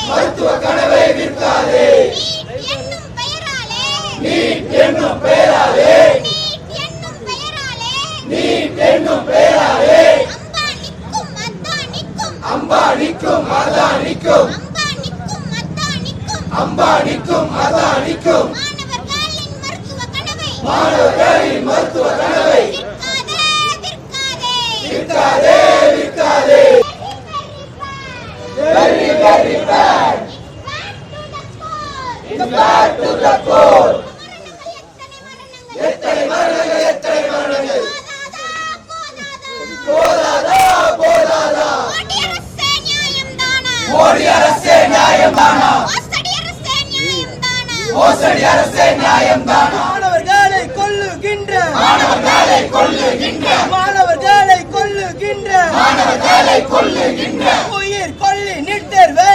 மருத்துவ கனவை விற்காதே. நீட் என்னும் பெயராலே அம்பானிக்கும் அதானிக்கும் மாணவர்களின் மருத்துவ கனவை விற்காதே விற்காதே. Very very bad. It's back to the core. எத்தனை மரணங்கள் போதாதா மோடி அரசே நியாயம்தானா? மோசடி அரசே நியாயம்தானா? மாணவர்களை கொல்லுகின்ற உயிர் கொல்லி நிட்டர்வை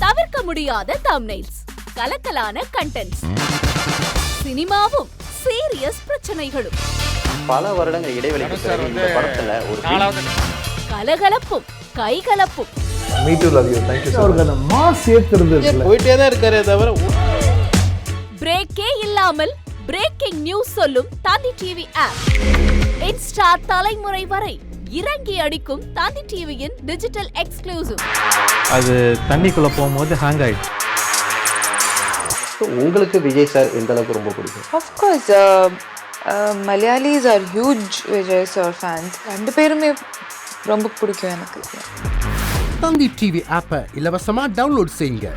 தவிர்க்க முடியாத தம்ப்நெயில்ஸ், கலக்கலான கண்டென்ட்ஸ், சினிமாவும் சீரியஸ் பிரச்சனைகளும், பல வருடங்கள் இடைவெளிக்கு பிறகு இந்த படத்துல ஒரு கலகலப்பும் கைகலப்பும். Me too, love you. Thank you so much. Mass ஏத்துறது போயிட்டே தான் இருக்காரே தவிர பிரேக்கே இல்லாமல் பிரேக்கிங் நியூஸ் சொல்லும் தந்தி டிவி ஆப். இன்ஸ்டா தலைமுறை வரை இறங்கி அடிக்கும் தந்தி டிவியின் டிஜிட்டல் எக்ஸ்க்ளூசிவ். அது தண்ணிக்குள்ள போகும்போது ஹேங் ஆயிடுச்சு. உங்களுக்கு விஜய் சார் எந்த அளவுக்கு ரொம்ப பிடிக்கும்? Of course, Malayalis are huge Vijay sir fans. ரெண்டு பேருமே ரொம்ப பிடிக்கும் எனக்கு. தந்தி டிவி ஆப்பை இலவசமா டவுன்லோட் செய்யுங்க.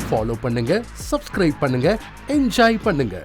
ஃபாலோ பண்ணுங்க, சப்ஸ்கிரைப் பண்ணுங்க, என்ஜாய் பண்ணுங்க.